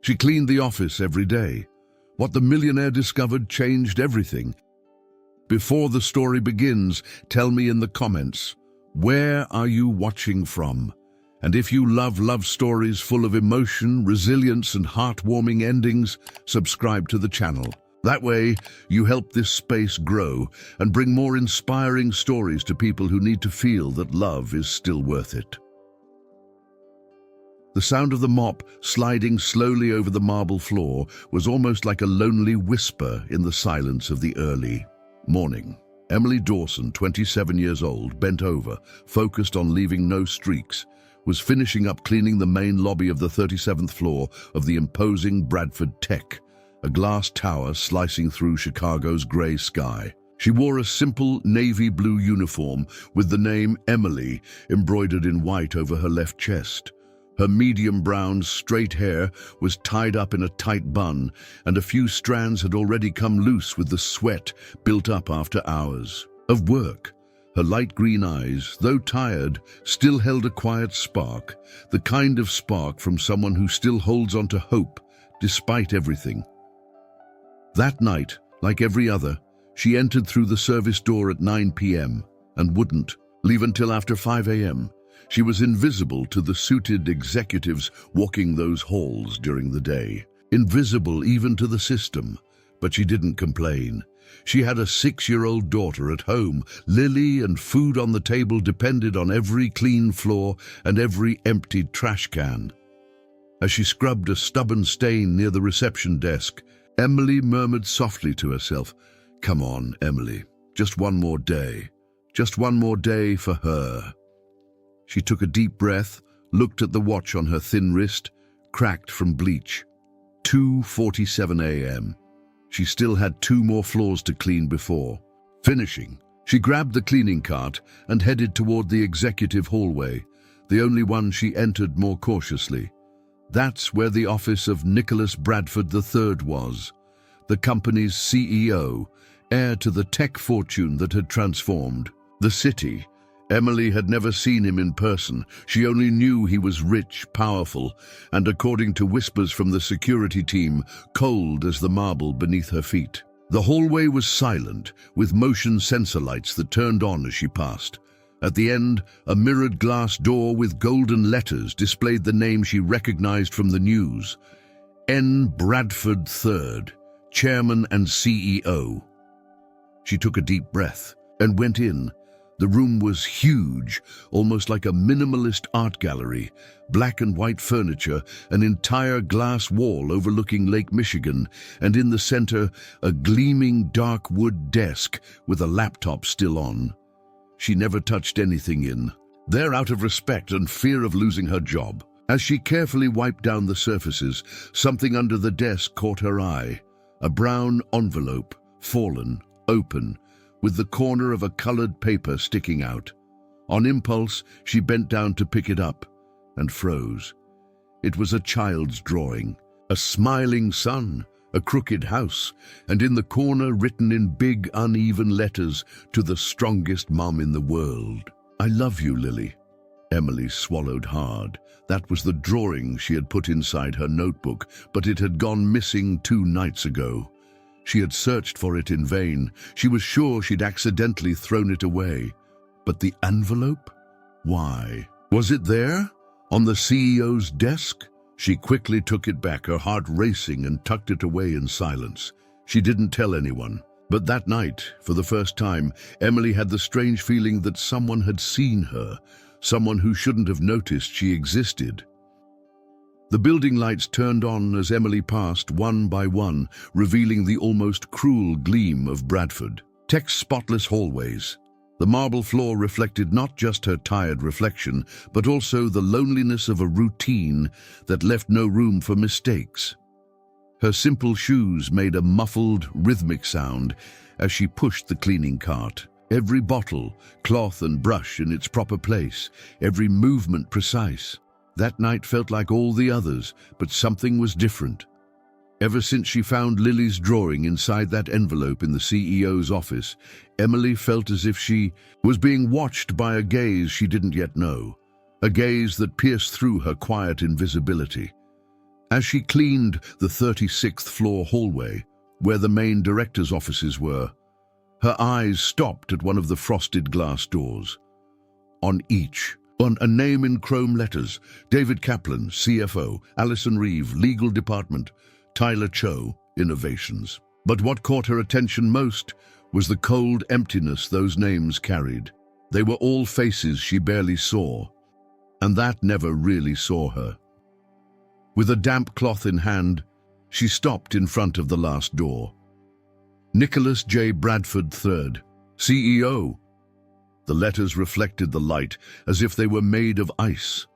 She cleaned the office every day. What the millionaire discovered changed everything. Before the story begins, tell me in the comments, where are you watching from? And if you love love stories full of emotion, resilience, and heartwarming endings, subscribe to the channel. That way, you help this space grow and bring more inspiring stories to people who need to feel that love is still worth it. The sound of the mop sliding slowly over the marble floor was almost like a lonely whisper in the silence of the early morning. Emily Dawson, 27 years old, bent over, focused on leaving no streaks, was finishing up cleaning the main lobby of the 37th floor of the imposing Bradford Tech, a glass tower slicing through Chicago's gray sky. She wore a simple navy blue uniform with the name Emily embroidered in white over her left chest. Her medium brown, straight hair was tied up in a tight bun, and a few strands had already come loose with the sweat built up after hours of work. Her light green eyes, though tired, still held a quiet spark, the kind of spark from someone who still holds on to hope despite everything. That night, like every other, she entered through the service door at 9 p.m. and wouldn't leave until after 5 a.m. She was invisible to the suited executives walking those halls during the day, invisible even to the system, but she didn't complain. She had a 6-year-old daughter at home, Lily, and food on the table depended on every clean floor and every emptied trash can. As she scrubbed a stubborn stain near the reception desk, Emily murmured softly to herself, "Come on, Emily, just one more day. Just one more day for her." She took a deep breath, looked at the watch on her thin wrist, cracked from bleach. 2:47 a.m. She still had 2 more floors to clean before finishing. She grabbed the cleaning cart and headed toward the executive hallway, the only one she entered more cautiously. That's where the office of Nicholas Bradford III was, the company's CEO, heir to the tech fortune that had transformed the city. Emily had never seen him in person. She only knew he was rich, powerful, and according to whispers from the security team, cold as the marble beneath her feet. The hallway was silent, with motion sensor lights that turned on as she passed. At the end, a mirrored glass door with golden letters displayed the name she recognized from the news. N. Bradford III, Chairman and CEO. She took a deep breath and went in. The room was huge, almost like a minimalist art gallery, black and white furniture, an entire glass wall overlooking Lake Michigan, and in the center, a gleaming dark wood desk with a laptop still on. She never touched anything in there out of respect and fear of losing her job. As she carefully wiped down the surfaces, something under the desk caught her eye. A brown envelope, fallen, open, with the corner of a colored paper sticking out. On impulse, she bent down to pick it up and froze. It was a child's drawing, a smiling sun, a crooked house, and in the corner written in big, uneven letters, "To the strongest mom in the world. I love you, Lily." Emily swallowed hard. That was the drawing she had put inside her notebook, but it had gone missing 2 nights ago. She had searched for it in vain. She was sure she'd accidentally thrown it away. But the envelope? Why? Was it there? On the CEO's desk? She quickly took it back, her heart racing, and tucked it away in silence. She didn't tell anyone. But that night, for the first time, Emily had the strange feeling that someone had seen her, someone who shouldn't have noticed she existed. The building lights turned on as Emily passed one by one, revealing the almost cruel gleam of Bradford Tech's spotless hallways. The marble floor reflected not just her tired reflection, but also the loneliness of a routine that left no room for mistakes. Her simple shoes made a muffled, rhythmic sound as she pushed the cleaning cart. Every bottle, cloth and brush in its proper place, every movement precise. That night felt like all the others, but something was different. Ever since she found Lily's drawing inside that envelope in the CEO's office, Emily felt as if she was being watched by a gaze she didn't yet know, a gaze that pierced through her quiet invisibility. As she cleaned the 36th floor hallway, where the main director's offices were, her eyes stopped at one of the frosted glass doors. On each, on a name in chrome letters: David Kaplan, CFO, Alison Reeve, Legal Department, Tyler Cho, Innovations. But what caught her attention most was the cold emptiness those names carried. They were all faces she barely saw, and that never really saw her. With a damp cloth in hand, she stopped in front of the last door. Nicholas J. Bradford III, CEO. The letters reflected the light as if they were made of ice.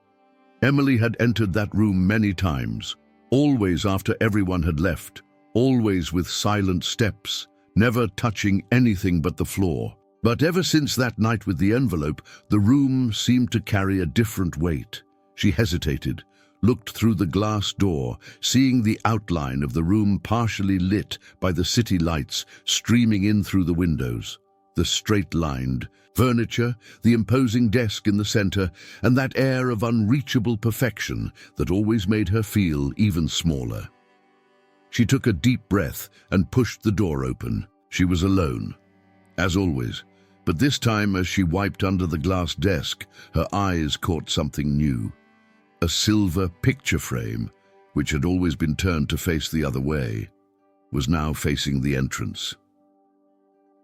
Emily had entered that room many times, always after everyone had left, always with silent steps, never touching anything but the floor. But ever since that night with the envelope, the room seemed to carry a different weight. She hesitated, looked through the glass door, seeing the outline of the room partially lit by the city lights streaming in through the windows. The straight-lined furniture, the imposing desk in the center, and that air of unreachable perfection that always made her feel even smaller. She took a deep breath and pushed the door open. She was alone, as always, but this time as she wiped under the glass desk, her eyes caught something new. A silver picture frame, which had always been turned to face the other way, was now facing the entrance.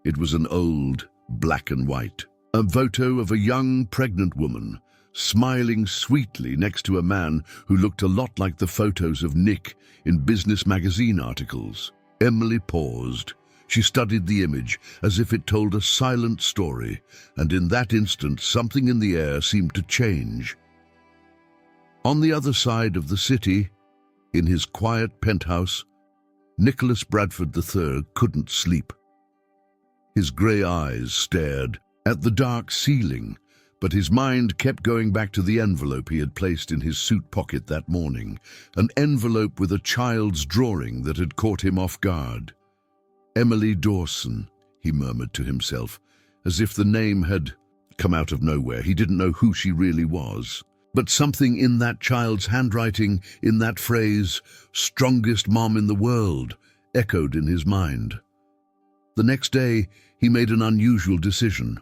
It was an old, black and white, a photo of a young pregnant woman, smiling sweetly next to a man who looked a lot like the photos of Nick in business magazine articles. Emily paused. She studied the image as if it told a silent story, and in that instant something in the air seemed to change. On the other side of the city, in his quiet penthouse, Nicholas Bradford III couldn't sleep. His grey eyes stared at the dark ceiling, but his mind kept going back to the envelope he had placed in his suit pocket that morning, an envelope with a child's drawing that had caught him off guard. Emily Dawson, he murmured to himself, as if the name had come out of nowhere. He didn't know who she really was. But something in that child's handwriting, in that phrase, "strongest mom in the world," echoed in his mind. The next day, he made an unusual decision.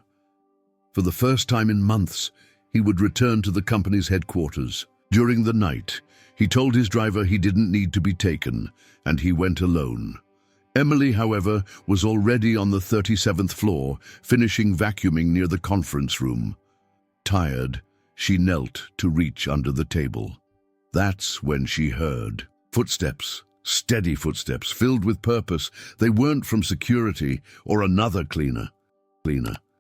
For the first time in months, he would return to the company's headquarters. During the night, he told his driver he didn't need to be taken, and he went alone. Emily, however, was already on the 37th floor, finishing vacuuming near the conference room. Tired, she knelt to reach under the table. That's when she heard footsteps, steady footsteps, filled with purpose. They weren't from security or another cleaner.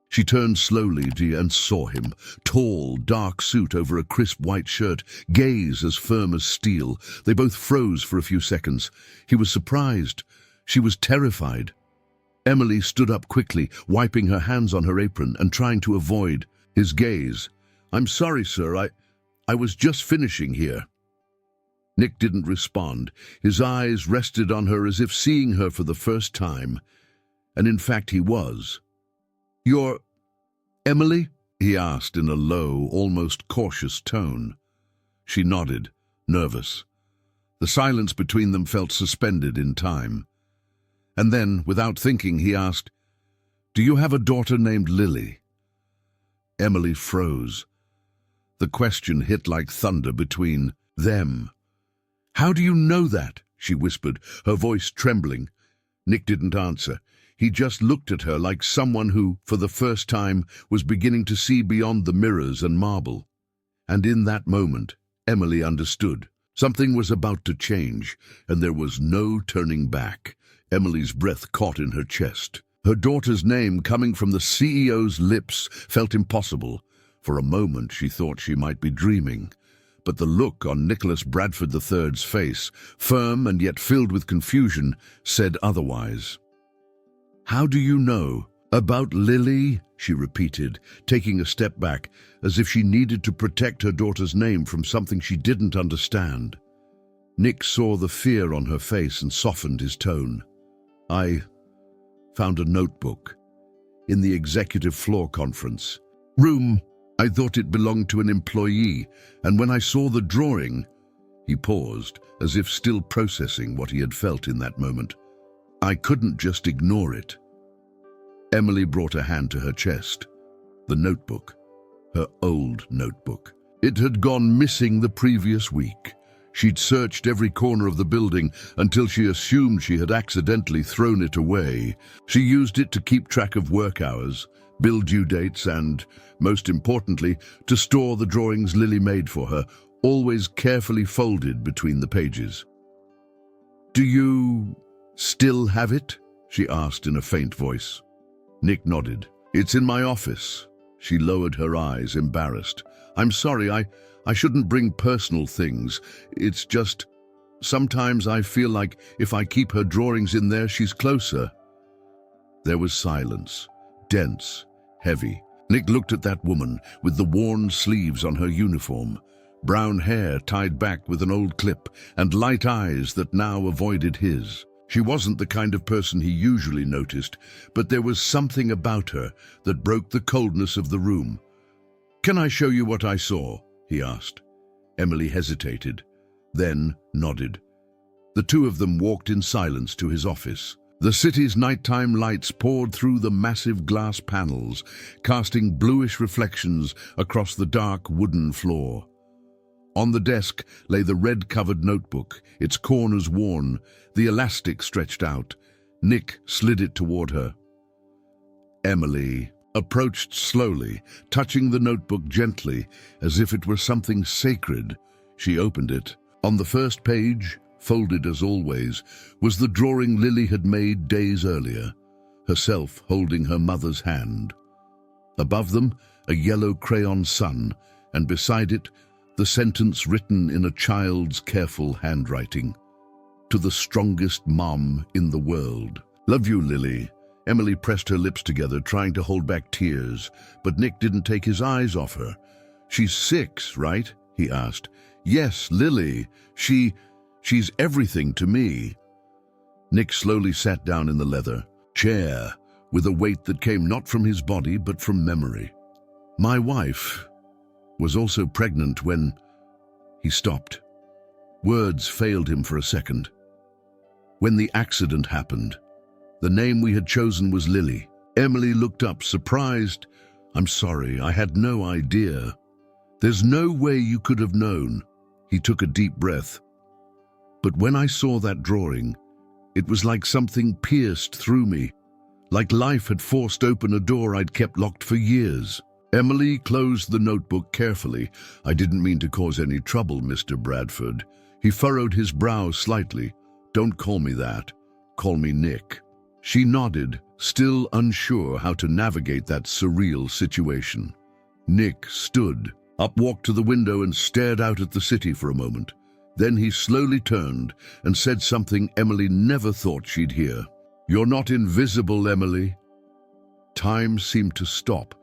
She turned slowly and saw him, tall, dark suit over a crisp white shirt, gaze as firm as steel. They both froze for a few seconds. He was surprised. She was terrified. Emily stood up quickly, wiping her hands on her apron and trying to avoid his gaze. "I'm sorry, sir. I was just finishing here." Nick didn't respond. His eyes rested on her as if seeing her for the first time. And in fact he was. "You're Emily?" he asked in a low, almost cautious tone. She nodded, nervous. The silence between them felt suspended in time. And then, without thinking, he asked, "Do you have a daughter named Lily?" Emily froze. The question hit like thunder between them. "How do you know that?" she whispered, her voice trembling. Nick didn't answer. He just looked at her like someone who, for the first time, was beginning to see beyond the mirrors and marble. And in that moment, Emily understood. Something was about to change, and there was no turning back. Emily's breath caught in her chest. Her daughter's name coming from the CEO's lips felt impossible. For a moment she thought she might be dreaming. But the look on Nicholas Bradford III's face, firm and yet filled with confusion, said otherwise. "How do you know? About Lily?" she repeated, taking a step back, as if she needed to protect her daughter's name from something she didn't understand. Nick saw the fear on her face and softened his tone. "I found a notebook in the executive floor conference room. I thought it belonged to an employee, and when I saw the drawing, He paused, as if still processing what he had felt in that moment. I couldn't just ignore it. Emily brought a hand to her chest. The notebook. Her old notebook. It had gone missing the previous week. She'd searched every corner of the building until she assumed she had accidentally thrown it away. She used it to keep track of work hours, bill due dates, and, most importantly, to store the drawings Lily made for her, always carefully folded between the pages. "Do you still have it?" she asked in a faint voice. Nick nodded. "It's in my office." She lowered her eyes, embarrassed. "I'm sorry, I shouldn't bring personal things. It's just, sometimes I feel like if I keep her drawings in there, she's closer." There was silence, dense, heavy. Nick looked at that woman with the worn sleeves on her uniform, brown hair tied back with an old clip, and light eyes that now avoided his. She wasn't the kind of person he usually noticed, but there was something about her that broke the coldness of the room. "Can I show you what I saw?" he asked. Emily hesitated, then nodded. The two of them walked in silence to his office. The city's nighttime lights poured through the massive glass panels, casting bluish reflections across the dark wooden floor. On the desk lay the red-covered notebook, its corners worn, the elastic stretched out. Nick slid it toward her. Emily approached slowly, touching the notebook gently, as if it were something sacred. She opened it. On the first page, folded as always, was the drawing Lily had made days earlier, herself holding her mother's hand. Above them, a yellow crayon sun, and beside it, the sentence written in a child's careful handwriting. "To the strongest mom in the world. Love you, Lily." Emily pressed her lips together, trying to hold back tears, but Nick didn't take his eyes off her. "She's 6, right?" he asked. "Yes, Lily. She's everything to me." Nick slowly sat down in the leather chair, with a weight that came not from his body but from memory. "My wife was also pregnant when..." He stopped. Words failed him for a second. "When the accident happened. The name we had chosen was Lily." Emily looked up, surprised. "I'm sorry, I had no idea." "There's no way you could have known." He took a deep breath. "But when I saw that drawing, it was like something pierced through me, like life had forced open a door I'd kept locked for years." Emily closed the notebook carefully. "I didn't mean to cause any trouble, Mr. Bradford." He furrowed his brow slightly. "Don't call me that. Call me Nick." She nodded, still unsure how to navigate that surreal situation. Nick stood up, walked to the window and stared out at the city for a moment. Then he slowly turned and said something Emily never thought she'd hear. "You're not invisible, Emily." Time seemed to stop.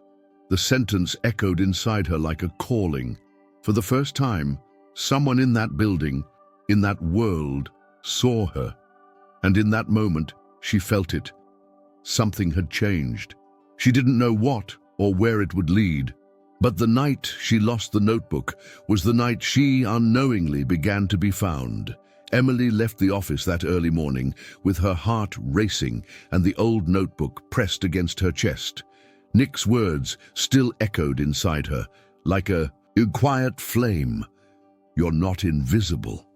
The sentence echoed inside her like a calling. For the first time, someone in that building, in that world, saw her. And in that moment, she felt it. Something had changed. She didn't know what or where it would lead. But the night she lost the notebook was the night she unknowingly began to be found. Emily left the office that early morning with her heart racing and the old notebook pressed against her chest. Nick's words still echoed inside her, like a quiet flame. "You're not invisible."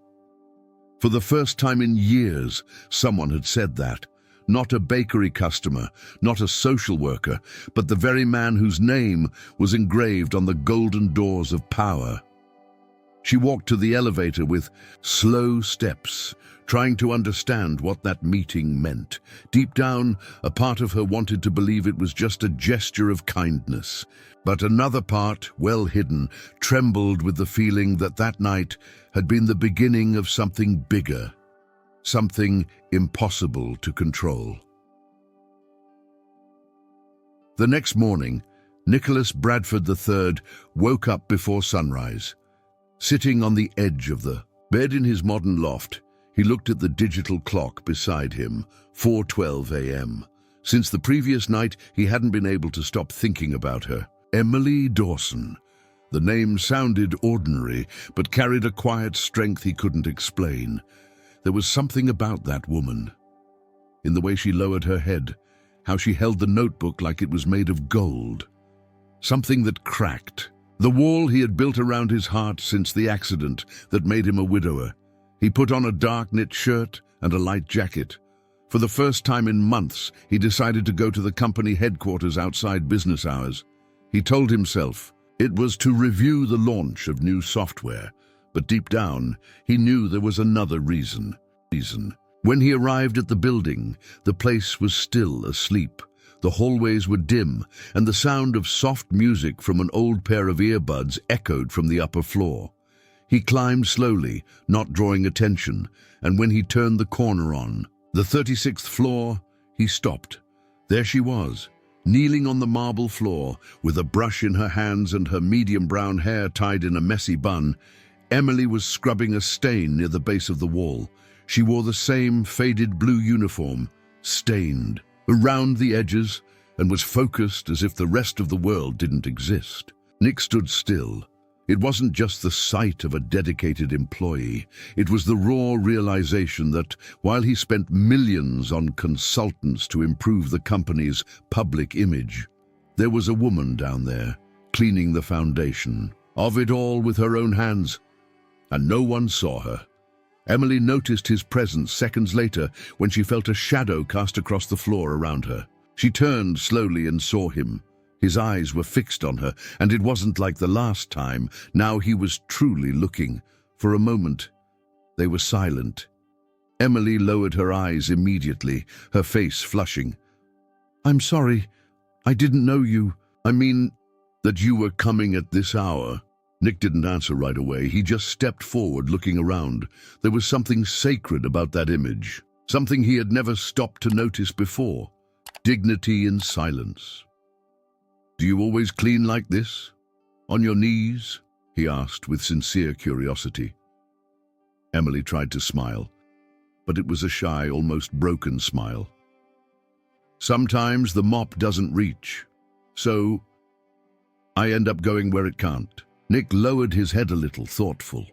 For the first time in years, someone had said that. Not a bakery customer, not a social worker, but the very man whose name was engraved on the golden doors of power. She walked to the elevator with slow steps, trying to understand what that meeting meant. Deep down, a part of her wanted to believe it was just a gesture of kindness. But another part, well hidden, trembled with the feeling that that night had been the beginning of something bigger. Something impossible to control. The next morning, Nicholas Bradford III woke up before sunrise. Sitting on the edge of the bed in his modern loft, he looked at the digital clock beside him, 4:12 a.m. Since the previous night, he hadn't been able to stop thinking about her. Emily Dawson. The name sounded ordinary, but carried a quiet strength he couldn't explain. There was something about that woman. In the way she lowered her head, how she held the notebook like it was made of gold. Something that cracked. The wall he had built around his heart since the accident that made him a widower. He put on a dark knit shirt and a light jacket. For the first time in months, he decided to go to the company headquarters outside business hours. He told himself it was to review the launch of new software, but deep down, he knew there was another reason. When he arrived at the building, the place was still asleep. The hallways were dim, and the sound of soft music from an old pair of earbuds echoed from the upper floor. He climbed slowly, not drawing attention, and when he turned the corner on the 36th floor, he stopped. There she was, kneeling on the marble floor, with a brush in her hands and her medium brown hair tied in a messy bun. Emily was scrubbing a stain near the base of the wall. She wore the same faded blue uniform, stained around the edges, and was focused as if the rest of the world didn't exist. Nick stood still. It wasn't just the sight of a dedicated employee. It was the raw realization that, while he spent millions on consultants to improve the company's public image, there was a woman down there, cleaning the foundation of it all with her own hands, and no one saw her. Emily noticed his presence seconds later when she felt a shadow cast across the floor around her. She turned slowly and saw him. His eyes were fixed on her, and it wasn't like the last time. Now he was truly looking. For a moment, they were silent. Emily lowered her eyes immediately, her face flushing. "I'm sorry. I didn't know you. I mean, that you were coming at this hour." Nick didn't answer right away. He just stepped forward, looking around. There was something sacred about that image, something he had never stopped to notice before. Dignity in silence. "Do you always clean like this? On your knees?" he asked with sincere curiosity. Emily tried to smile, but it was a shy, almost broken smile. "Sometimes the mop doesn't reach, so I end up going where it can't." Nick lowered his head a little, thoughtful.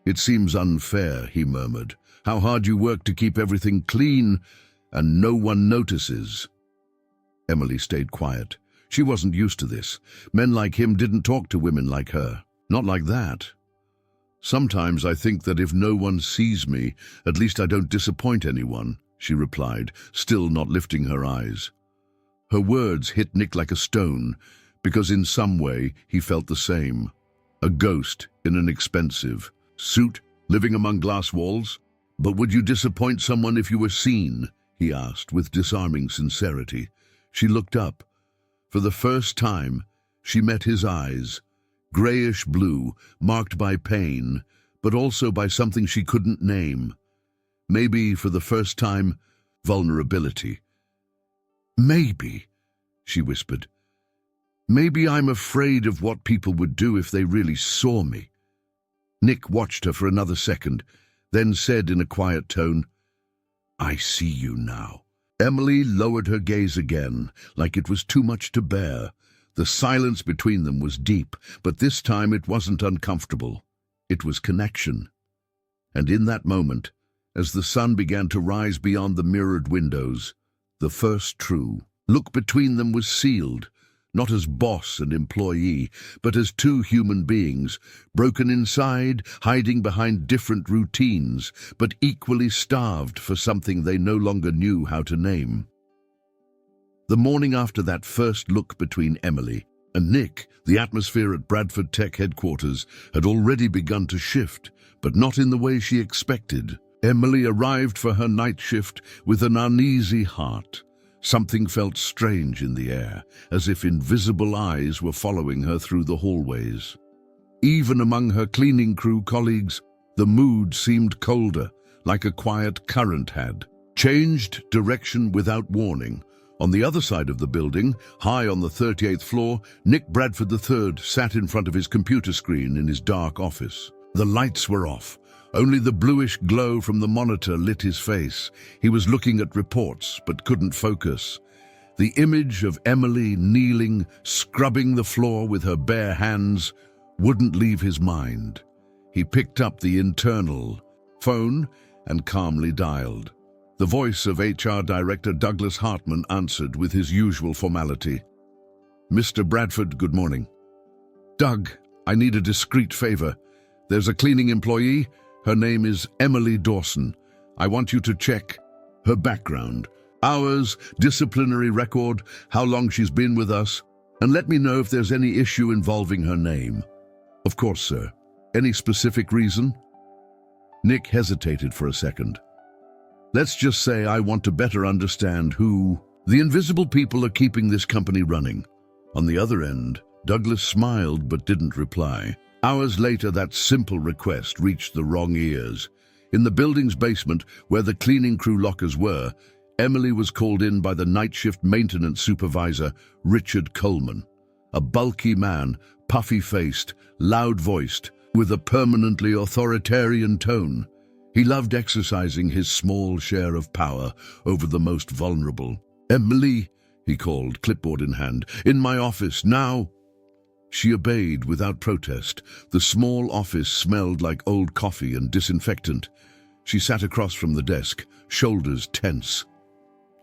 "It seems unfair," he murmured. "How hard you work to keep everything clean, and no one notices." Emily stayed quiet. She wasn't used to this. Men like him didn't talk to women like her. Not like that. "Sometimes I think that if no one sees me, at least I don't disappoint anyone," she replied, still not lifting her eyes. Her words hit Nick like a stone, because in some way he felt the same. A ghost in an expensive suit, living among glass walls? "But would you disappoint someone if you were seen?" he asked with disarming sincerity. She looked up. For the first time, she met his eyes, grayish blue, marked by pain, but also by something she couldn't name. Maybe, for the first time, vulnerability. "Maybe," she whispered. "Maybe I'm afraid of what people would do if they really saw me." Nick watched her for another second, then said in a quiet tone, "I see you now." Emily lowered her gaze again, like it was too much to bear. The silence between them was deep, but this time it wasn't uncomfortable. It was connection. And in that moment, as the sun began to rise beyond the mirrored windows, the first true look between them was sealed, not as boss and employee, but as two human beings, broken inside, hiding behind different routines, but equally starved for something they no longer knew how to name. The morning after that first look between Emily and Nick, the atmosphere at Bradford Tech headquarters had already begun to shift, but not in the way she expected. Emily arrived for her night shift with an uneasy heart. Something felt strange in the air, as if invisible eyes were following her through the hallways. Even among her cleaning crew colleagues, the mood seemed colder, like a quiet current had changed direction without warning. On the other side of the building, high on the 38th floor, Nick Bradford III sat in front of his computer screen in his dark office. The lights were off. Only the bluish glow from the monitor lit his face. He was looking at reports, but couldn't focus. The image of Emily kneeling, scrubbing the floor with her bare hands, wouldn't leave his mind. He picked up the internal phone and calmly dialed. The voice of HR Director Douglas Hartman answered with his usual formality. "Mr. Bradford, good morning." "Doug, I need a discreet favor. There's a cleaning employee. Her name is Emily Dawson. I want you to check her background, hours, disciplinary record, how long she's been with us, and let me know if there's any issue involving her name." "Of course, sir. Any specific reason?" Nick hesitated for a second. "Let's just say I want to better understand who the invisible people are keeping this company running." On the other end, Douglas smiled but didn't reply. Hours later, that simple request reached the wrong ears. In the building's basement, where the cleaning crew lockers were, Emily was called in by the night shift maintenance supervisor, Richard Coleman. A bulky man, puffy-faced, loud-voiced, with a permanently authoritarian tone. He loved exercising his small share of power over the most vulnerable. "Emily," he called, clipboard in hand, "in my office, now." She obeyed without protest. The small office smelled like old coffee and disinfectant. She sat across from the desk, shoulders tense.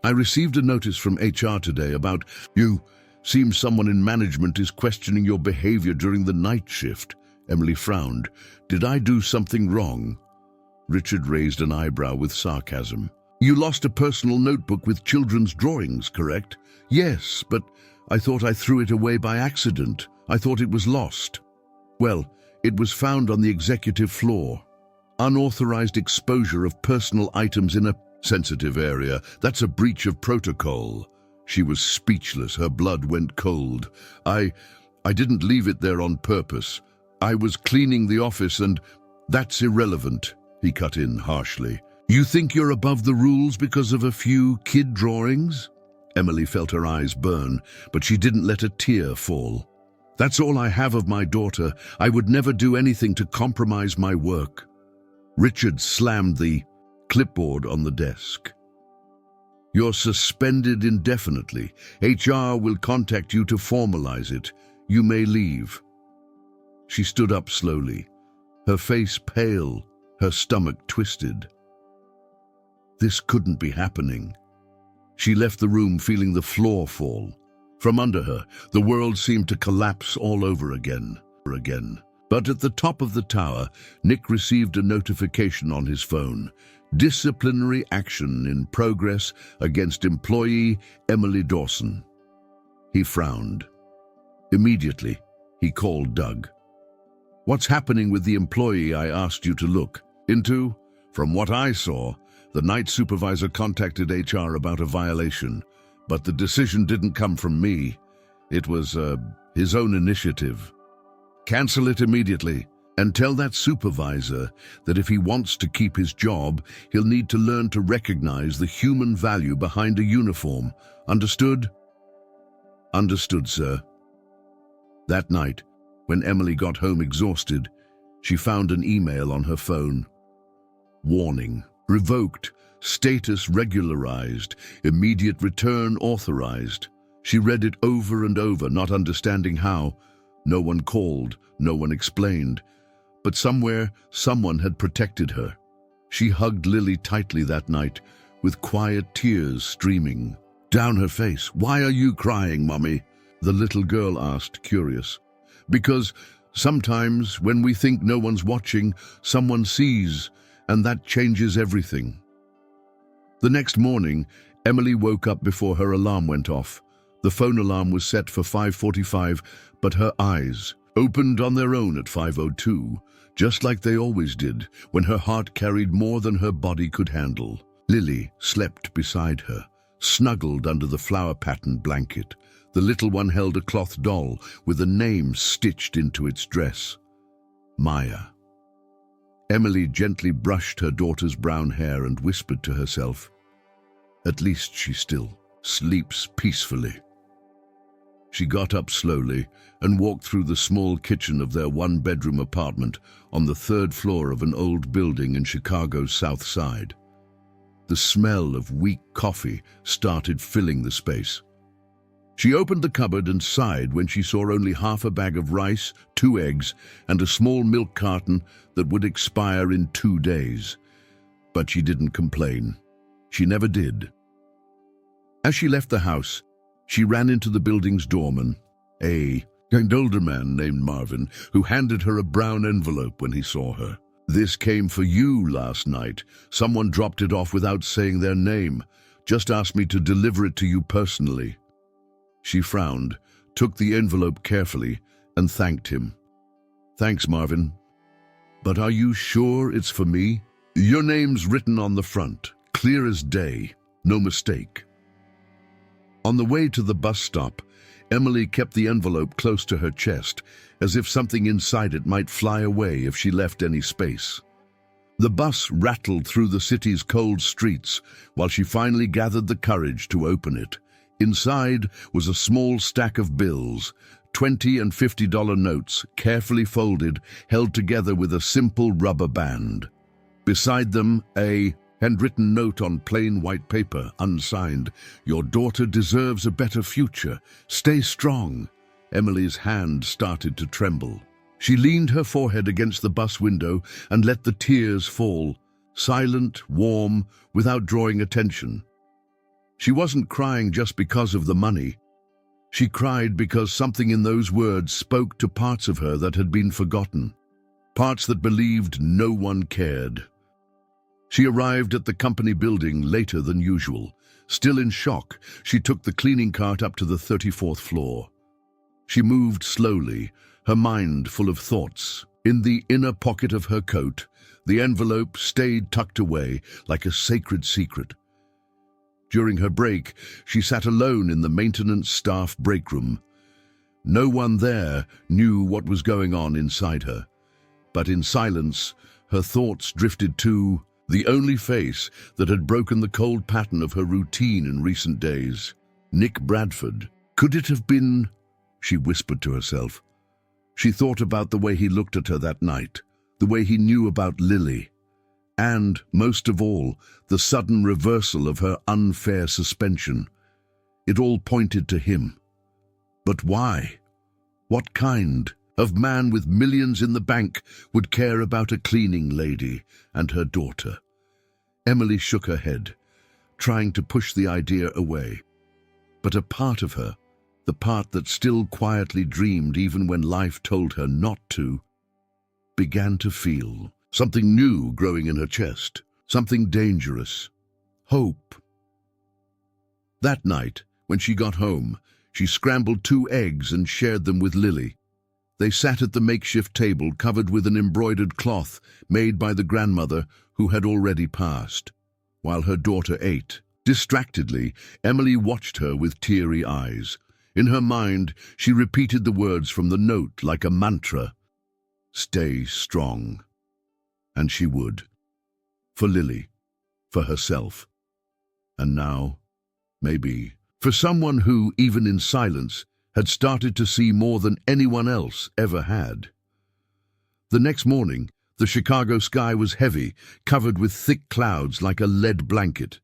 "I received a notice from HR today about you. Seems someone in management is questioning your behavior during the night shift." Emily frowned. "Did I do something wrong?" Richard raised an eyebrow with sarcasm. "You lost a personal notebook with children's drawings, correct?" "Yes, but I thought I threw it away by accident. I thought it was lost." "Well, it was found on the executive floor. Unauthorized exposure of personal items in a sensitive area. That's a breach of protocol." She was speechless. Her blood went cold. I didn't leave it there on purpose. I was cleaning the office and that's irrelevant," he cut in harshly. "You think you're above the rules because of a few kid drawings?" Emily felt her eyes burn, but she didn't let a tear fall. "That's all I have of my daughter. I would never do anything to compromise my work." Richard slammed the clipboard on the desk. "You're suspended indefinitely. HR will contact you to formalize it. You may leave." She stood up slowly, her face pale, her stomach twisted. This couldn't be happening. She left the room feeling the floor fall. From under her, the world seemed to collapse all over again. But at the top of the tower, Nick received a notification on his phone. Disciplinary action in progress against employee Emily Dawson. He frowned. Immediately, he called Doug. "What's happening with the employee I asked you to look into?" "From what I saw, the night supervisor contacted HR about a violation, but the decision didn't come from me. It was his own initiative." "Cancel it immediately, and tell that supervisor that if he wants to keep his job, he'll need to learn to recognize the human value behind a uniform. Understood?" "Understood, sir." That night, when Emily got home exhausted, she found an email on her phone. Warning: revoked, status regularized, immediate return authorized. She read it over and over, not understanding how. No one called, no one explained. But somewhere, someone had protected her. She hugged Lily tightly that night, with quiet tears streaming down her face. "Why are you crying, Mommy?" the little girl asked, curious. "Because sometimes, when we think no one's watching, someone sees, and that changes everything." The next morning, Emily woke up before her alarm went off. The phone alarm was set for 5:45, but her eyes opened on their own at 5:02, just like they always did, when her heart carried more than her body could handle. Lily slept beside her, snuggled under the flower-patterned blanket. The little one held a cloth doll with a name stitched into its dress. Maya. Emily gently brushed her daughter's brown hair and whispered to herself, "At least she still sleeps peacefully." She got up slowly and walked through the small kitchen of their one-bedroom apartment on the third floor of an old building in Chicago's South Side. The smell of weak coffee started filling the space. She opened the cupboard and sighed when she saw only half a bag of rice, 2 eggs, and a small milk carton that would expire in 2 days. But she didn't complain. She never did. As she left the house, she ran into the building's doorman, an older man named Marvin, who handed her a brown envelope when he saw her. "This came for you last night. Someone dropped it off without saying their name. Just asked me to deliver it to you personally." She frowned, took the envelope carefully, and thanked him. "Thanks, Marvin. But are you sure it's for me? Your name's written on the front, clear as day, no mistake." On the way to the bus stop, Emily kept the envelope close to her chest, as if something inside it might fly away if she left any space. The bus rattled through the city's cold streets while she finally gathered the courage to open it. Inside was a small stack of bills, $20 and $50 notes, carefully folded, held together with a simple rubber band. Beside them, a handwritten note on plain white paper, unsigned. "Your daughter deserves a better future. Stay strong." Emily's hand started to tremble. She leaned her forehead against the bus window and let the tears fall, silent, warm, without drawing attention. She wasn't crying just because of the money. She cried because something in those words spoke to parts of her that had been forgotten, parts that believed no one cared. She arrived at the company building later than usual. Still in shock, she took the cleaning cart up to the 34th floor. She moved slowly, her mind full of thoughts. In the inner pocket of her coat, the envelope stayed tucked away like a sacred secret. During her break, she sat alone in the maintenance staff break room. No one there knew what was going on inside her. But in silence, her thoughts drifted to the only face that had broken the cold pattern of her routine in recent days. Nick Bradford. Could it have been? She whispered to herself. She thought about the way he looked at her that night, the way he knew about Lily, and, most of all, the sudden reversal of her unfair suspension. It all pointed to him. But why? What kind of man with millions in the bank would care about a cleaning lady and her daughter? Emily shook her head, trying to push the idea away. But a part of her, the part that still quietly dreamed even when life told her not to, began to feel something new growing in her chest, something dangerous. Hope. That night, when she got home, she scrambled 2 eggs and shared them with Lily. They sat at the makeshift table covered with an embroidered cloth made by the grandmother who had already passed. While her daughter ate, distractedly, Emily watched her with teary eyes. In her mind, she repeated the words from the note like a mantra. Stay strong. And she would. For Lily. For herself. And now, maybe, for someone who, even in silence, had started to see more than anyone else ever had. The next morning, the Chicago sky was heavy, covered with thick clouds like a lead blanket.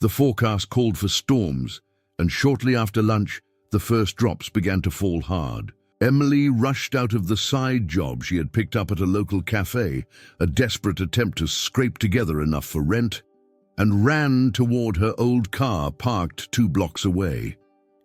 The forecast called for storms, and shortly after lunch, the first drops began to fall hard. Emily rushed out of the side job she had picked up at a local cafe, a desperate attempt to scrape together enough for rent, and ran toward her old car parked 2 blocks away.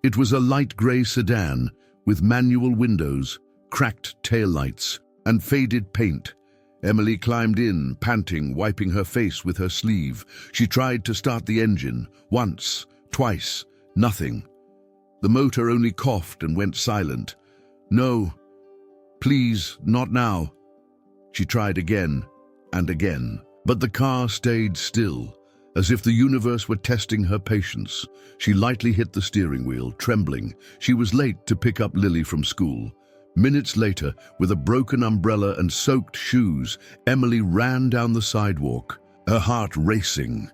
It was a light grey sedan with manual windows, cracked taillights, and faded paint. Emily climbed in, panting, wiping her face with her sleeve. She tried to start the engine. Once, twice, nothing. The motor only coughed and went silent. No, please, not now. She tried again and again, but the car stayed still, as if the universe were testing her patience. She lightly hit the steering wheel, trembling. She was late to pick up Lily from school. Minutes later, with a broken umbrella and soaked shoes, Emily ran down the sidewalk, her heart racing.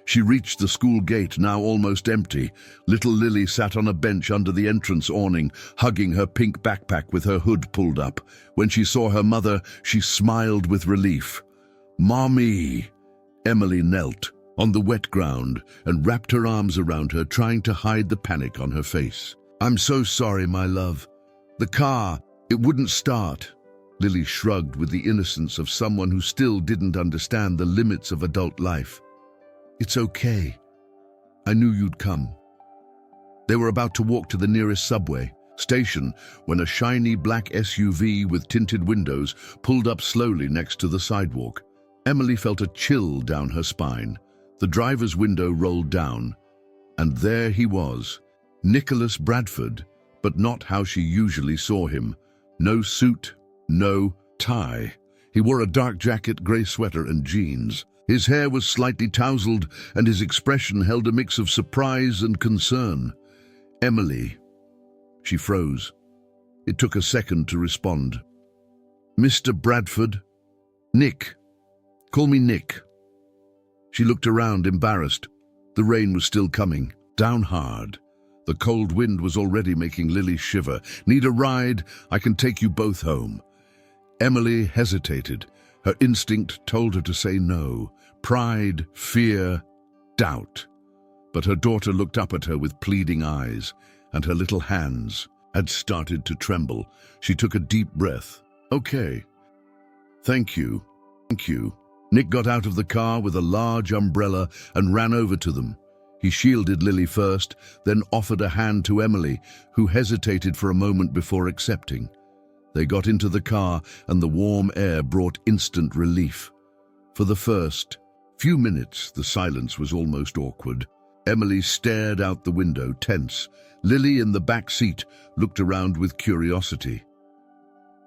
She reached the school gate, now almost empty. Little Lily sat on a bench under the entrance awning, hugging her pink backpack with her hood pulled up. When she saw her mother, she smiled with relief. "Mommy!" Emily knelt on the wet ground and wrapped her arms around her, trying to hide the panic on her face. I'm so sorry, my love. The car, it wouldn't start. Lily shrugged with the innocence of someone who still didn't understand the limits of adult life. It's okay. I knew you'd come. They were about to walk to the nearest subway station when a shiny black SUV with tinted windows pulled up slowly next to the sidewalk. Emily felt a chill down her spine. The driver's window rolled down, and there he was, Nicholas Bradford, but not how she usually saw him. No suit, no tie. He wore a dark jacket, grey sweater and jeans. His hair was slightly tousled, and his expression held a mix of surprise and concern. Emily. She froze. It took a second to respond. Mr. Bradford? Nick. Call me Nick. She looked around, embarrassed. The rain was still coming, down hard. The cold wind was already making Lily shiver. Need a ride? I can take you both home. Emily hesitated. Her instinct told her to say no. Pride, fear, doubt. But her daughter looked up at her with pleading eyes, and her little hands had started to tremble. She took a deep breath. Okay. Thank you. Thank you. Nick got out of the car with a large umbrella and ran over to them. He shielded Lily first, then offered a hand to Emily, who hesitated for a moment before accepting. They got into the car, and the warm air brought instant relief. For the first few minutes, the silence was almost awkward. Emily stared out the window, tense. Lily, in the back seat, looked around with curiosity.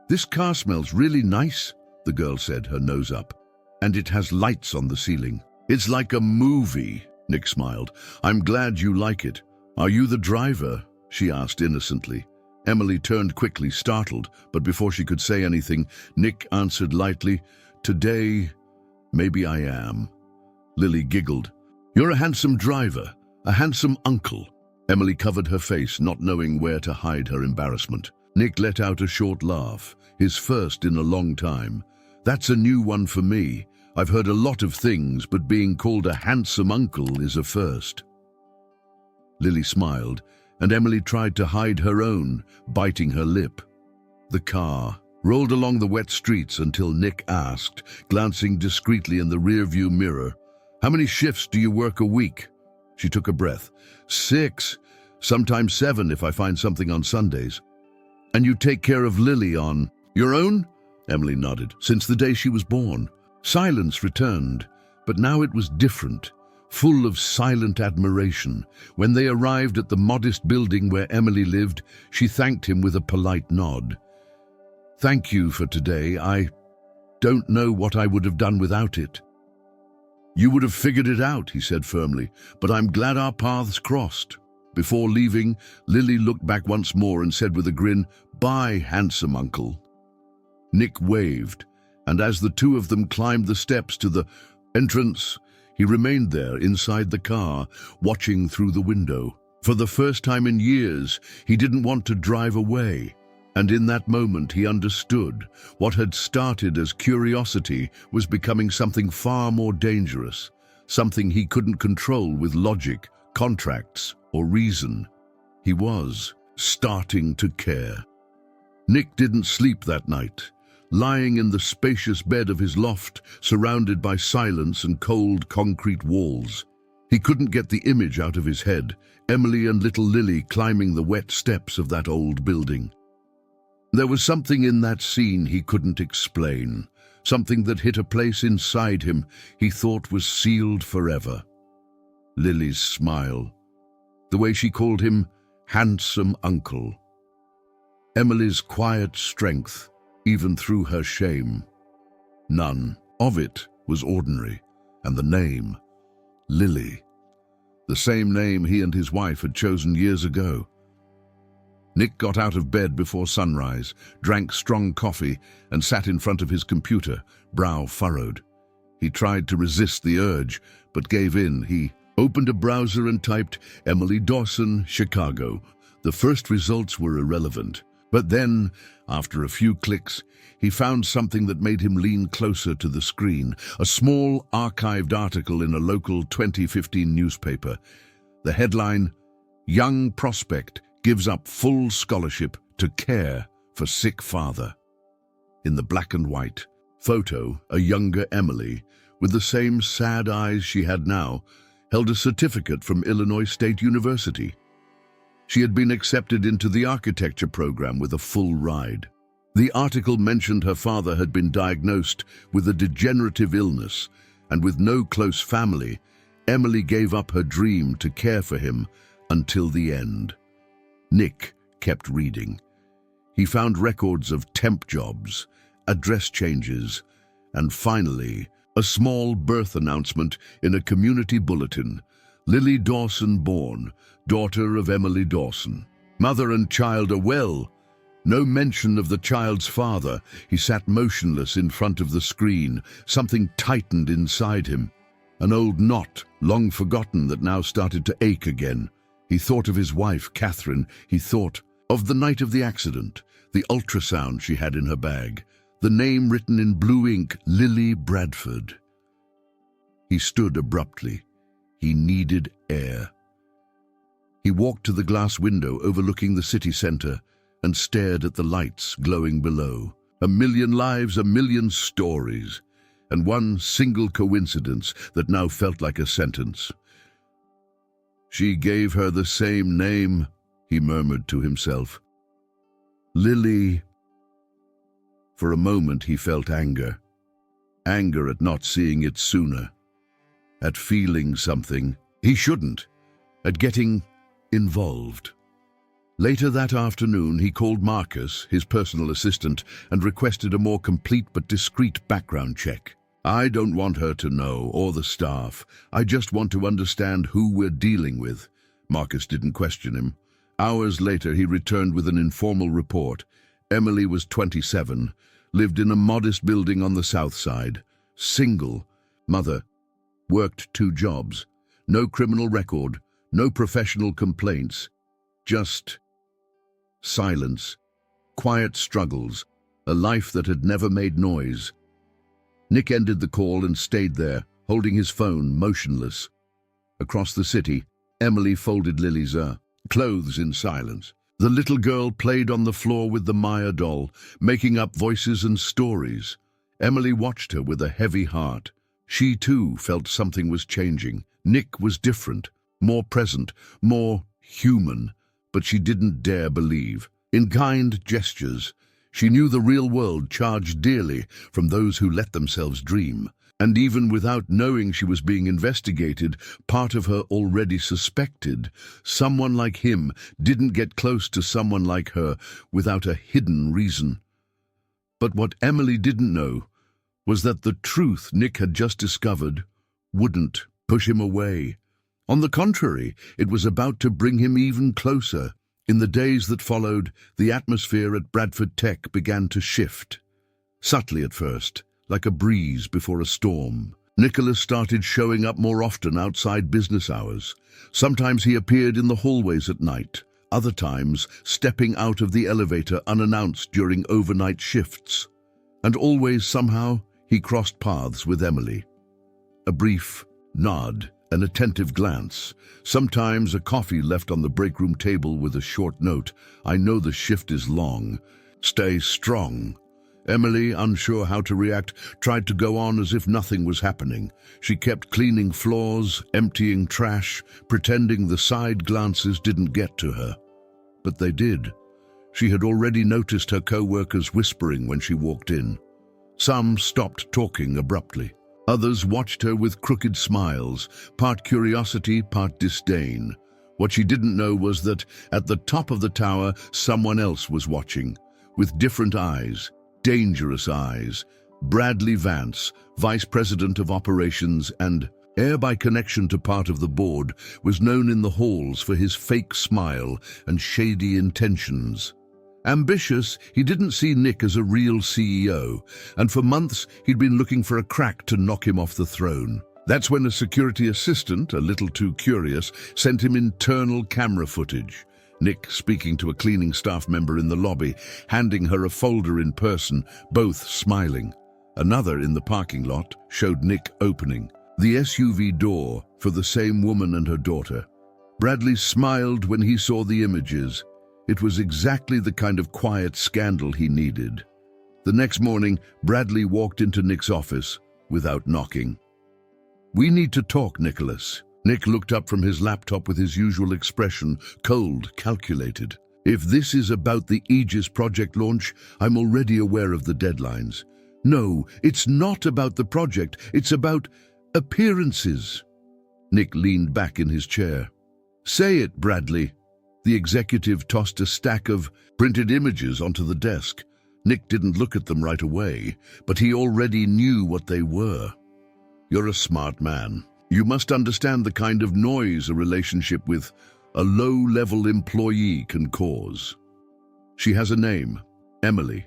This car smells really nice, the girl said, her nose up. And it has lights on the ceiling. It's like a movie, Nick smiled. I'm glad you like it. Are you the driver? She asked innocently. Emily turned quickly, startled, but before she could say anything, Nick answered lightly, Today, maybe I am. Lily giggled. You're a handsome driver, a handsome uncle. Emily covered her face, not knowing where to hide her embarrassment. Nick let out a short laugh, his first in a long time. That's a new one for me. I've heard a lot of things, but being called a handsome uncle is a first. Lily smiled, and Emily tried to hide her own, biting her lip. The car rolled along the wet streets until Nick asked, glancing discreetly in the rearview mirror, How many shifts do you work a week? She took a breath. 6, sometimes 7 if I find something on Sundays. And you take care of Lily on your own? Emily nodded. Since the day she was born. Silence returned, but now it was different, full of silent admiration. When they arrived at the modest building where Emily lived, she thanked him with a polite nod. Thank you for today. I don't know what I would have done without it. You would have figured it out, he said firmly, but I'm glad our paths crossed. Before leaving, Lily looked back once more and said with a grin, Bye, handsome uncle. Nick waved, and as the two of them climbed the steps to the entrance, he remained there inside the car, watching through the window. For the first time in years, he didn't want to drive away. And in that moment, he understood what had started as curiosity was becoming something far more dangerous, something he couldn't control with logic, contracts, or reason. He was starting to care. Nick didn't sleep that night. Lying in the spacious bed of his loft, surrounded by silence and cold concrete walls. He couldn't get the image out of his head, Emily and little Lily climbing the wet steps of that old building. There was something in that scene he couldn't explain, something that hit a place inside him he thought was sealed forever. Lily's smile, the way she called him handsome uncle. Emily's quiet strength, even through her shame. None of it was ordinary, and the name, Lily, the same name he and his wife had chosen years ago. Nick got out of bed before sunrise, drank strong coffee, and sat in front of his computer, brow furrowed. He tried to resist the urge, but gave in. He opened a browser and typed Emily Dawson, Chicago. The first results were irrelevant. But then, after a few clicks, he found something that made him lean closer to the screen, a small archived article in a local 2015 newspaper. The headline, Young Prospect gives up full scholarship to care for sick father. In the black and white photo, a younger Emily, with the same sad eyes she had now, held a certificate from Illinois State University. She had been accepted into the architecture program with a full ride. The article mentioned her father had been diagnosed with a degenerative illness, and with no close family, Emily gave up her dream to care for him until the end. Nick kept reading. He found records of temp jobs, address changes, and finally, a small birth announcement in a community bulletin. Lily Dawson born, daughter of Emily Dawson. Mother and child are well. No mention of the child's father. He sat motionless in front of the screen. Something tightened inside him. An old knot, long forgotten, that now started to ache again. He thought of his wife, Catherine. He thought of the night of the accident, the ultrasound she had in her bag, the name written in blue ink, Lily Bradford. He stood abruptly. He needed air. He walked to the glass window overlooking the city center and stared at the lights glowing below. A million lives, a million stories, and one single coincidence that now felt like a sentence. She gave her the same name, he murmured to himself. Lily. For a moment he felt anger. Anger at not seeing it sooner. At feeling something he shouldn't. At getting involved. Later that afternoon he called Marcus, his personal assistant, and requested a more complete but discreet background check. I don't want her to know, or the staff. I just want to understand who we're dealing with. Marcus didn't question him. Hours later he returned with an informal report. Emily was 27, lived in a modest building on the south side, single, mother, worked 2 jobs, no criminal record, no professional complaints, just silence, quiet struggles, a life that had never made noise. Nick ended the call and stayed there, holding his phone motionless. Across the city, Emily folded Lily's clothes in silence. The little girl played on the floor with the Maya doll, making up voices and stories. Emily watched her with a heavy heart. She too felt something was changing. Nick was different, more present, more human, but she didn't dare believe. In kind gestures, she knew the real world charged dearly from those who let themselves dream. And even without knowing she was being investigated, part of her already suspected someone like him didn't get close to someone like her without a hidden reason. But what Emily didn't know was that the truth Nick had just discovered wouldn't push him away. On the contrary, it was about to bring him even closer. In the days that followed, the atmosphere at Bradford Tech began to shift. Subtly at first, like a breeze before a storm. Nicholas started showing up more often outside business hours. Sometimes he appeared in the hallways at night, other times stepping out of the elevator unannounced during overnight shifts. And always, somehow, he crossed paths with Emily. A brief nod, an attentive glance, sometimes a coffee left on the break room table with a short note, "I know the shift is long. Stay strong." Emily, unsure how to react, tried to go on as if nothing was happening. She kept cleaning floors, emptying trash, pretending the side glances didn't get to her. But they did. She had already noticed her co-workers whispering when she walked in. Some stopped talking abruptly. Others watched her with crooked smiles, part curiosity, part disdain. What she didn't know was that, at the top of the tower, someone else was watching, with different eyes. Dangerous eyes. Bradley Vance, Vice President of Operations and heir by connection to part of the board, was known in the halls for his fake smile and shady intentions. Ambitious, he didn't see Nick as a real CEO, and for months he'd been looking for a crack to knock him off the throne. That's when a security assistant, a little too curious, sent him internal camera footage. Nick speaking to a cleaning staff member in the lobby, handing her a folder in person, both smiling. Another in the parking lot showed Nick opening the SUV door for the same woman and her daughter. Bradley smiled when he saw the images. It was exactly the kind of quiet scandal he needed. The next morning, Bradley walked into Nick's office without knocking. "We need to talk, Nicholas." Nick looked up from his laptop with his usual expression, cold, calculated. "If this is about the Aegis project launch, I'm already aware of the deadlines." "No, it's not about the project, it's about appearances." Nick leaned back in his chair. "Say it, Bradley." The executive tossed a stack of printed images onto the desk. Nick didn't look at them right away, but he already knew what they were. "You're a smart man. You must understand the kind of noise a relationship with a low-level employee can cause. She has a name, Emily."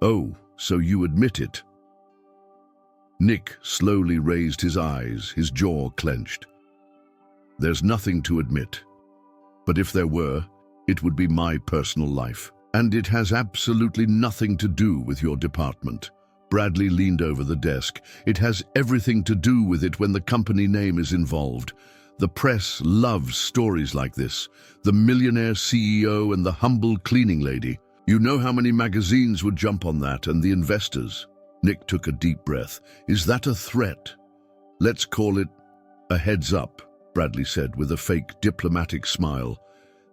"Oh, so you admit it." Nick slowly raised his eyes, his jaw clenched. "There's nothing to admit. But if there were, it would be my personal life. And it has absolutely nothing to do with your department." Bradley leaned over the desk. "It has everything to do with it when the company name is involved. The press loves stories like this. The millionaire CEO and the humble cleaning lady. You know how many magazines would jump on that, and the investors." Nick took a deep breath. "Is that a threat?" "Let's call it a heads up," Bradley said with a fake diplomatic smile.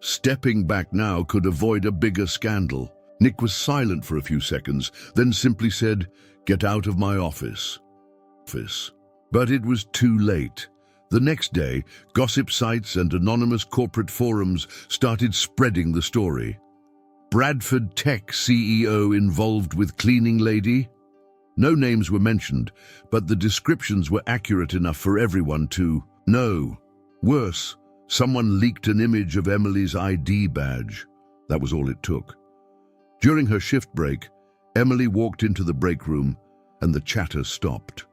"Stepping back now could avoid a bigger scandal." Nick was silent for a few seconds, then simply said, "Get out of my office." But it was too late. The next day, gossip sites and anonymous corporate forums started spreading the story. Bradford Tech CEO involved with cleaning lady? No names were mentioned, but the descriptions were accurate enough for everyone to know. Worse, someone leaked an image of Emily's ID badge. That was all it took. During her shift break, Emily walked into the break room and the chatter stopped.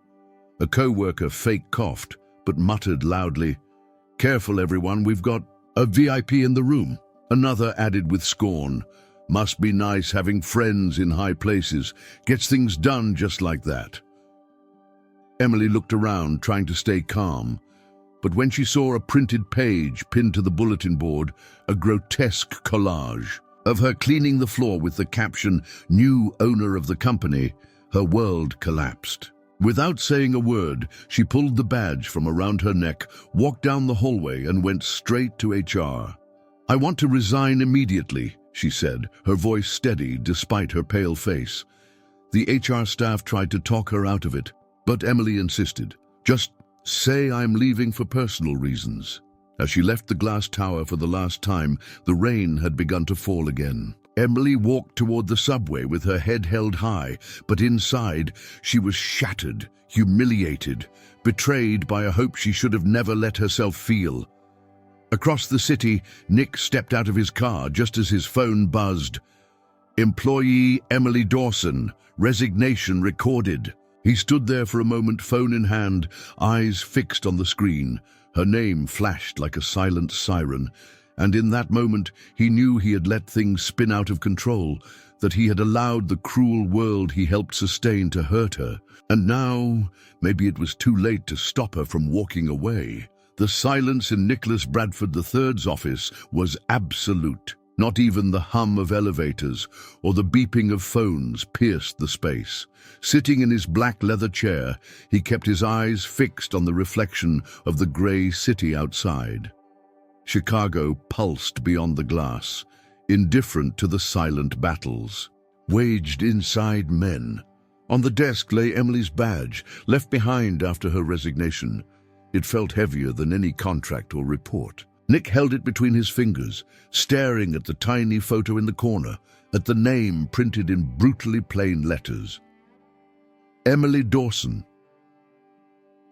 A co-worker fake coughed, but muttered loudly, "Careful everyone, we've got a VIP in the room." Another added with scorn, "Must be nice having friends in high places. Gets things done just like that." Emily looked around, trying to stay calm, but when she saw a printed page pinned to the bulletin board, a grotesque collage of her cleaning the floor with the caption, "New owner of the company," her world collapsed. Without saying a word, she pulled the badge from around her neck, walked down the hallway, and went straight to HR. "I want to resign immediately," she said, her voice steady despite her pale face. The HR staff tried to talk her out of it, but Emily insisted. "Just say I'm leaving for personal reasons." As she left the glass tower for the last time, the rain had begun to fall again. Emily walked toward the subway with her head held high, but inside she was shattered, humiliated, betrayed by a hope she should have never let herself feel. Across the city, Nick stepped out of his car just as his phone buzzed. "Employee Emily Dawson, resignation recorded." He stood there for a moment, phone in hand, eyes fixed on the screen. Her name flashed like a silent siren, and in that moment he knew he had let things spin out of control, that he had allowed the cruel world he helped sustain to hurt her. And now, maybe it was too late to stop her from walking away. The silence in Nicholas Bradford III's office was absolute. Not even the hum of elevators or the beeping of phones pierced the space. Sitting in his black leather chair, he kept his eyes fixed on the reflection of the grey city outside. Chicago pulsed beyond the glass, indifferent to the silent battles waged inside men. On the desk lay Emily's badge, left behind after her resignation. It felt heavier than any contract or report. Nick held it between his fingers, staring at the tiny photo in the corner, at the name printed in brutally plain letters. Emily Dawson.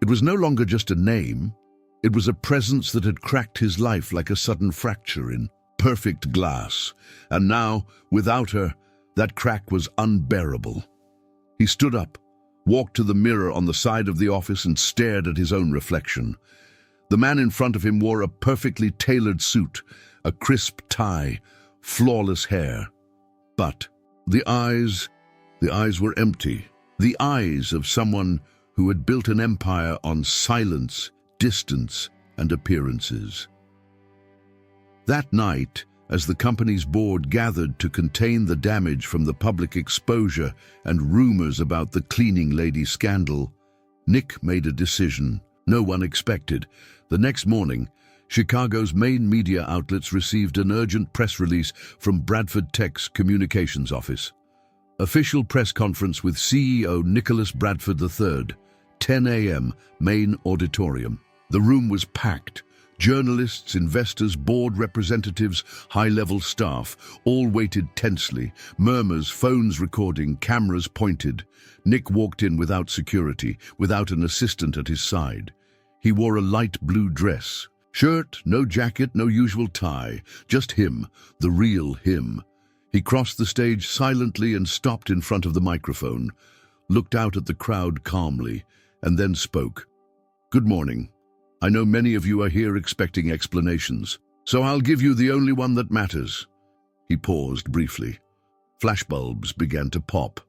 It was no longer just a name. It was a presence that had cracked his life like a sudden fracture in perfect glass. And now, without her, that crack was unbearable. He stood up, walked to the mirror on the side of the office and stared at his own reflection. The man in front of him wore a perfectly tailored suit, a crisp tie, flawless hair. But the eyes were empty. The eyes of someone who had built an empire on silence, distance, and appearances. That night, As the company's board gathered to contain the damage from the public exposure and rumors about the cleaning lady scandal, Nick made a decision no one expected. The next morning, Chicago's main media outlets received an urgent press release from Bradford Tech's communications office. Official press conference with CEO Nicholas Bradford III, 10 a.m., main auditorium. The room was packed. Journalists, investors, board representatives, high-level staff, all waited tensely. Murmurs, phones recording, cameras pointed. Nick walked in without security, without an assistant at his side. He wore a light blue dress. Shirt, no jacket, no usual tie. Just him, the real him. He crossed the stage silently and stopped in front of the microphone, looked out at the crowd calmly, and then spoke. "Good morning. I know many of you are here expecting explanations, so I'll give you the only one that matters." He paused briefly. Flashbulbs began to pop.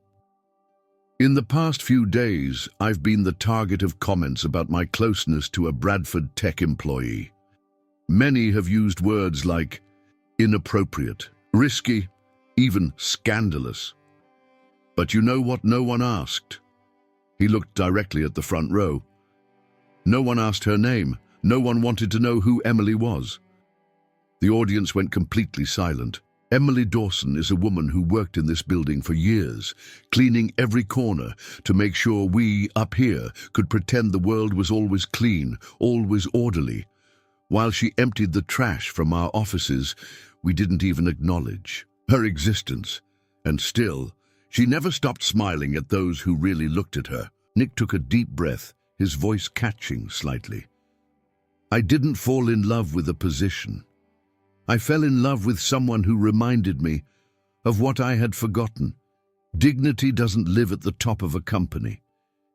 "In the past few days, I've been the target of comments about my closeness to a Bradford Tech employee. Many have used words like inappropriate, risky, even scandalous. But you know what no one asked?" He looked directly at the front row. No one asked her name. No one wanted to know who Emily was. The audience went completely silent. Emily Dawson is a woman who worked in this building for years, cleaning every corner to make sure we, up here, could pretend the world was always clean, always orderly. While she emptied the trash from our offices, we didn't even acknowledge her existence. And still, she never stopped smiling at those who really looked at her. Nick took a deep breath, his voice catching slightly. "I didn't fall in love with a position. I fell in love with someone who reminded me of what I had forgotten. Dignity doesn't live at the top of a company.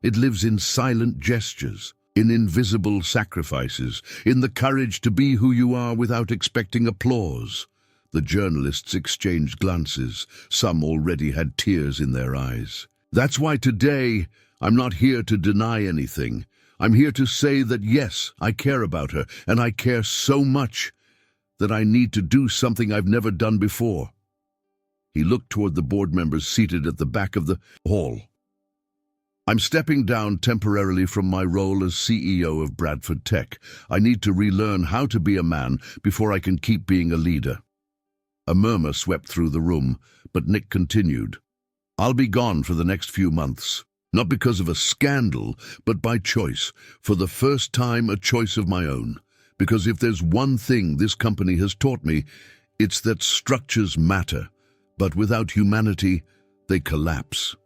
It lives in silent gestures, in invisible sacrifices, in the courage to be who you are without expecting applause." The journalists exchanged glances. Some already had tears in their eyes. "That's why today, I'm not here to deny anything. I'm here to say that yes, I care about her, and I care so much that I need to do something I've never done before." He looked toward the board members seated at the back of the hall. "I'm stepping down temporarily from my role as CEO of Bradford Tech. I need to relearn how to be a man before I can keep being a leader." A murmur swept through the room, but Nick continued. "I'll be gone for the next few months. Not because of a scandal, but by choice. For the first time, a choice of my own. Because if there's one thing this company has taught me, it's that structures matter, but without humanity, they collapse."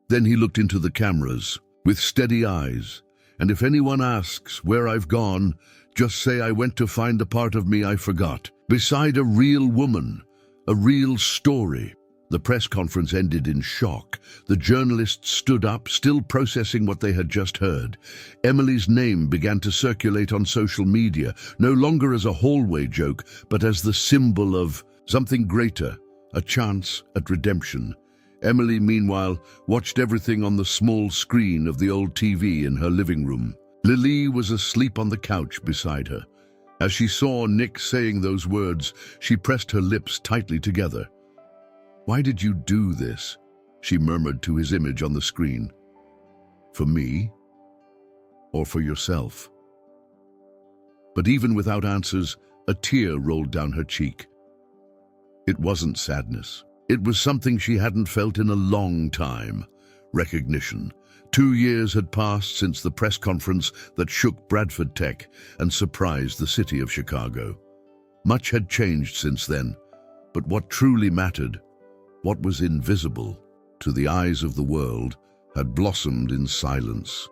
Then he looked into the cameras with steady eyes. "And if anyone asks where I've gone, just say I went to find the part of me I forgot. Beside a real woman, a real story." The press conference ended in shock. The journalists stood up, still processing what they had just heard. Emily's name began to circulate on social media, no longer as a hallway joke, but as the symbol of something greater, a chance at redemption. Emily, meanwhile, watched everything on the small screen of the old TV in her living room. Lily was asleep on the couch beside her. As she saw Nick saying those words, she pressed her lips tightly together. "Why did you do this?" she murmured to his image on the screen. "For me? Or for yourself?" But even without answers, a tear rolled down her cheek. It wasn't sadness. It was something she hadn't felt in a long time. Recognition. 2 years had passed since the press conference that shook Bradford Tech and surprised the city of Chicago. Much had changed since then, but what truly mattered, what was invisible to the eyes of the world, had blossomed in silence.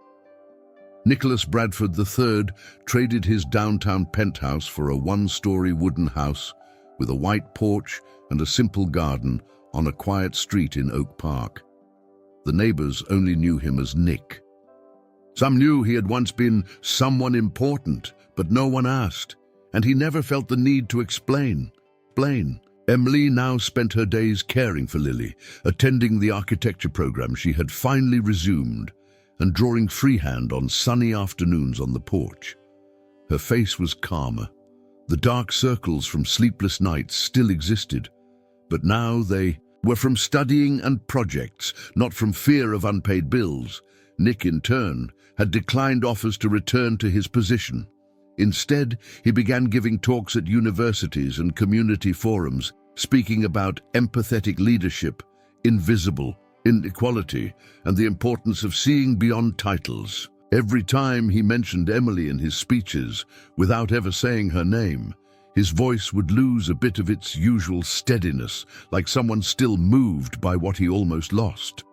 Nicholas Bradford III traded his downtown penthouse for a one-story wooden house with a white porch and a simple garden on a quiet street in Oak Park. The neighbors only knew him as Nick. Some knew he had once been someone important, but no one asked, and he never felt the need to explain. Emily now spent her days caring for Lily, attending the architecture program she had finally resumed, and drawing freehand on sunny afternoons on the porch. Her face was calmer, The dark circles from sleepless nights still existed, but now they were from studying and projects, not from fear of unpaid bills. Nick, in turn, had declined offers to return to his position. Instead, he began giving talks at universities and community forums, speaking about empathetic leadership, invisible inequality, and the importance of seeing beyond titles. Every time he mentioned Emily in his speeches, without ever saying her name, his voice would lose a bit of its usual steadiness, like someone still moved by what he almost lost.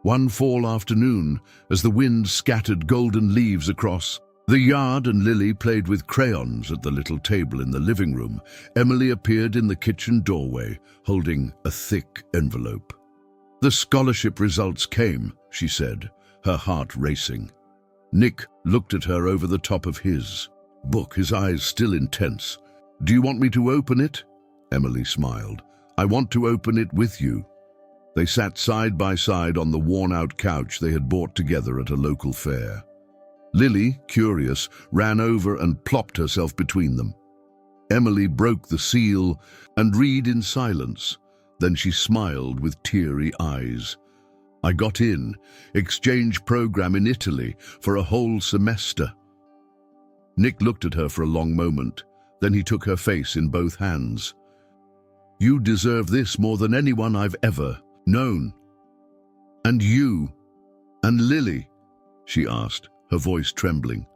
One fall afternoon, as the wind scattered golden leaves across the yard and Lily played with crayons at the little table in the living room, Emily appeared in the kitchen doorway, holding a thick envelope. "The scholarship results came," she said, her heart racing. Nick looked at her over the top of his book, his eyes still intense. "Do you want me to open it?" Emily smiled. "I want to open it with you." They sat side by side on the worn-out couch they had bought together at a local fair. Lily, curious, ran over and plopped herself between them. Emily broke the seal and read in silence. Then she smiled with teary eyes. "I got in, exchange program in Italy for a whole semester." Nick looked at her for a long moment. Then he took her face in both hands. "You deserve this more than anyone I've ever known." "And you? And Lily?" she asked, her voice trembling.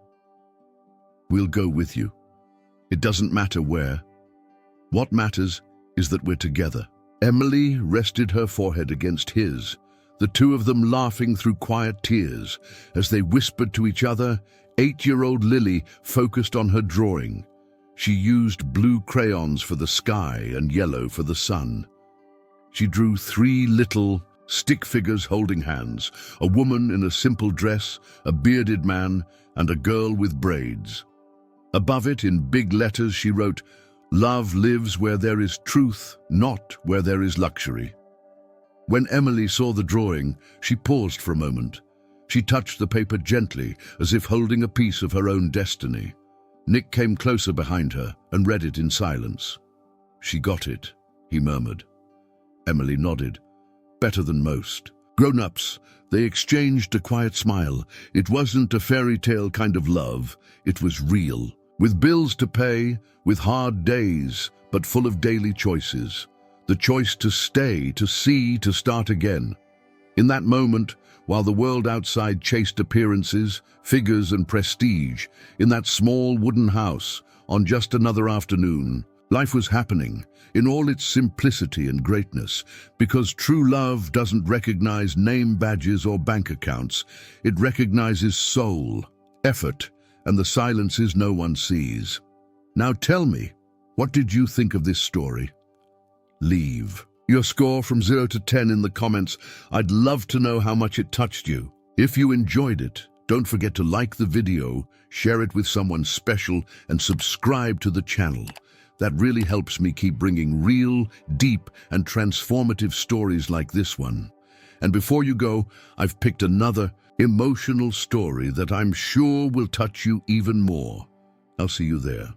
"We'll go with you. It doesn't matter where. What matters is that we're together." Emily rested her forehead against his, the two of them laughing through quiet tears as they whispered to each other. 8-year-old Lily focused on her drawing. She used blue crayons for the sky and yellow for the sun. She drew 3 little stick figures holding hands, a woman in a simple dress, a bearded man, and a girl with braids. Above it, in big letters, she wrote, "Love lives where there is truth, not where there is luxury." When Emily saw the drawing, she paused for a moment. She touched the paper gently, as if holding a piece of her own destiny. Nick came closer behind her and read it in silence. "She got it," he murmured. Emily nodded. "Better than most." Grown-ups, they exchanged a quiet smile. It wasn't a fairy tale kind of love. It was real. With bills to pay, with hard days, but full of daily choices. The choice to stay, to see, to start again. In that moment, while the world outside chased appearances, figures and prestige, in that small wooden house, on just another afternoon, life was happening, in all its simplicity and greatness, because true love doesn't recognize name badges or bank accounts. It recognizes soul, effort, and the silences no one sees. Now tell me, what did you think of this story? Leave your score from 0 to 10 in the comments. I'd love to know how much it touched you. If you enjoyed it, don't forget to like the video, share it with someone special, and subscribe to the channel. That really helps me keep bringing real, deep, and transformative stories like this one. And before you go, I've picked another emotional story that I'm sure will touch you even more. I'll see you there.